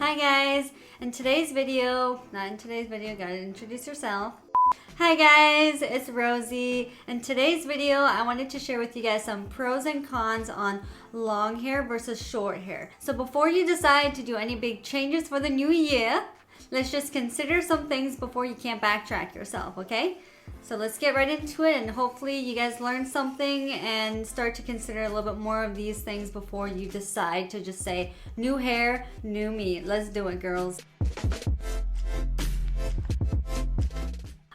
Hi guys, in today's video, gotta introduce yourself. Hi guys, it's Rosie. In today's video, I wanted to share with you guys some pros and cons on long hair versus short hair. So before you decide to do any big changes for the new year, let's just consider some things before you can't backtrack yourself, okay? So let's get right into it, and hopefully you guys learn something and start to consider a little bit more of these things before you decide to just say, new hair, new me. Let's do it, girls.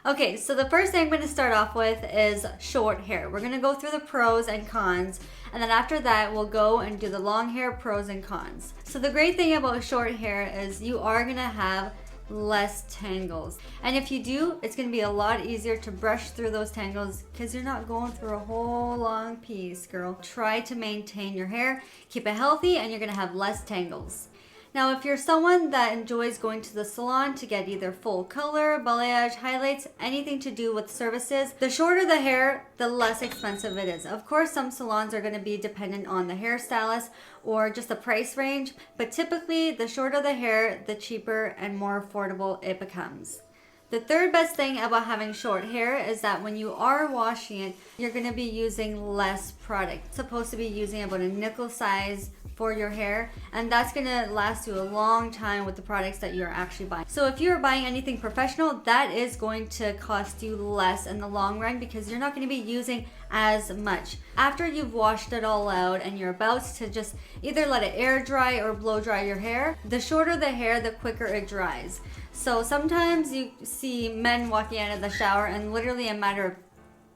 Okay, so the first thing I'm going to start off with is short hair. We're going to go through the pros and cons, and then after that we'll go and do the long hair pros and cons. So the great thing about short hair is you are going to have less tangles, and if you do, it's going to be a lot easier to brush through those tangles because you're not going through a whole long piece, girl. Try to maintain your hair, keep it healthy, and you're going to have less tangles. Now, if you're someone that enjoys going to the salon to get either full color, balayage, highlights, anything to do with services, the shorter the hair, the less expensive it is. Of course, some salons are going to be dependent on the hairstylist or just the price range, but typically the shorter the hair, the cheaper and more affordable it becomes. The third best thing about having short hair is that when you are washing it, you're going to be using less product. It's supposed to be using about a nickel size for your hair, and that's gonna last you a long time with the products that you're actually buying. So if you're buying anything professional, that is going to cost you less in the long run because you're not going to be using as much. After you've washed it all out and you're about to just either let it air dry or blow dry your hair, the shorter the hair, the quicker it dries. So sometimes you see men walking out of the shower and literally in a matter of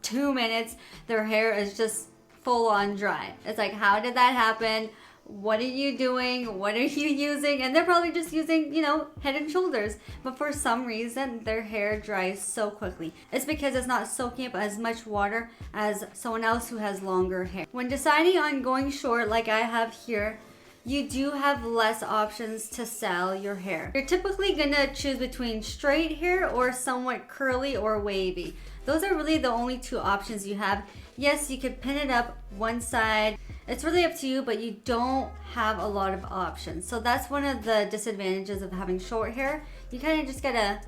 2 minutes their hair is just full on dry. It's like, how did that happen? What are you doing? What are you using? And they're probably just using, Head and Shoulders. But for some reason, their hair dries so quickly. It's because it's not soaking up as much water as someone else who has longer hair. When deciding on going short, like I have here, you do have less options to style your hair. You're typically gonna choose between straight hair or somewhat curly or wavy. Those are really the only two options you have. Yes, you could pin it up one side. It's really up to you, but you don't have a lot of options. So that's one of the disadvantages of having short hair. You kind of gotta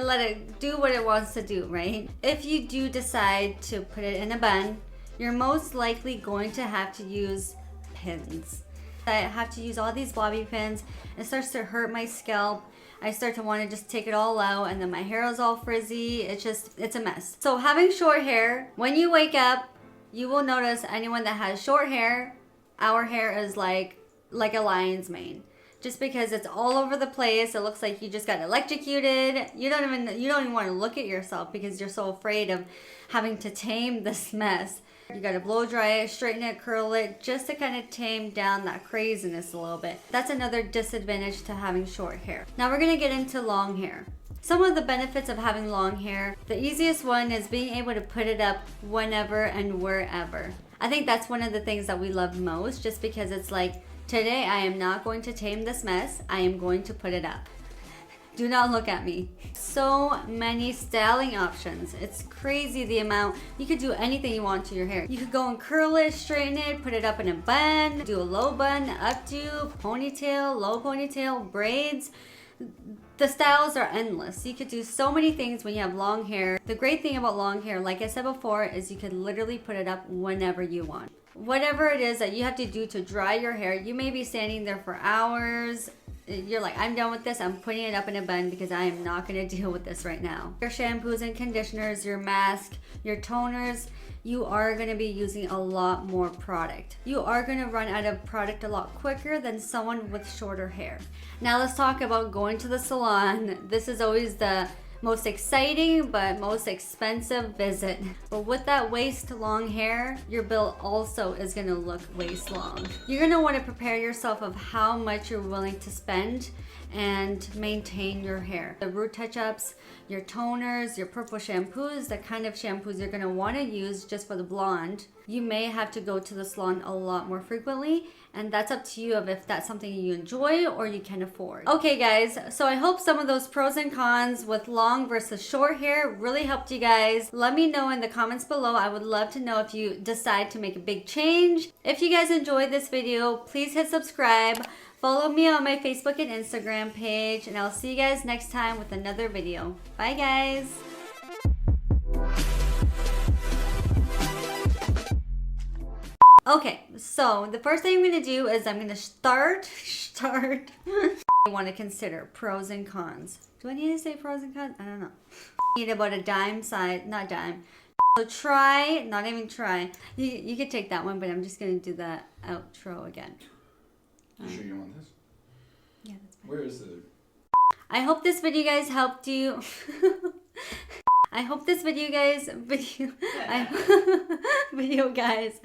let it do what it wants to do, right? If you do decide to put it in a bun, you're most likely going to have to use pins. I have to use all these bobby pins. It starts to hurt my scalp. I start to want to just take it all out, and then my hair is all frizzy. It's a mess. So having short hair, when you wake up, you will notice anyone that has short hair, our hair is like a lion's mane. Just because it's all over the place, it looks like you just got electrocuted. You don't even want to look at yourself because you're so afraid of having to tame this mess. You gotta blow dry it, straighten it, curl it, just to kind of tame down that craziness a little bit. That's another disadvantage to having short hair. Now we're gonna get into long hair. Some of the benefits of having long hair, the easiest one is being able to put it up whenever and wherever. I think that's one of the things that we love most, just because it's like, today I am not going to tame this mess, I am going to put it up. Do not look at me. So many styling options. It's crazy the amount. You could do anything you want to your hair. You could go and curl it, straighten it, put it up in a bun, do a low bun, updo, ponytail, low ponytail, braids. The styles are endless. You could do so many things when you have long hair. The great thing about long hair, like I said before, is you could literally put it up whenever you want. Whatever it is that you have to do to dry your hair, you may be standing there for hours. You're like, I'm done with this. I'm putting it up in a bun because I am not going to deal with this right now. Your shampoos and conditioners, your mask, your toners, you are going to be using a lot more product. You are going to run out of product a lot quicker than someone with shorter hair. Now let's talk about going to the salon. This is always the most exciting but most expensive visit. But with that waist long hair, your bill also is gonna look waist long. You're gonna want to prepare yourself of how much you're willing to spend and maintain your hair. The root touch-ups, your toners, your purple shampoos, the kind of shampoos you're gonna want to use just for the blonde. You may have to go to the salon a lot more frequently, and that's up to you of if that's something you enjoy or you can afford. Okay guys, so I hope some of those pros and cons with long versus short hair really helped you guys. Let me know in the comments below. I would love to know if you decide to make a big change. If you guys enjoyed this video, please hit subscribe. Follow me on my Facebook and Instagram page, and I'll see you guys next time with another video. Bye, guys. Okay, so the first thing I'm going to do is I'm going to start. I want to consider pros and cons. Do I need to say pros and cons? I don't know. Need about a dime size, not dime. So try, not even try. You could take that one, but I'm just going to do the outro again. You sure you want this? Yeah, that's fine. Where is the... I hope this video guys helped you. I hope this video guys, video guys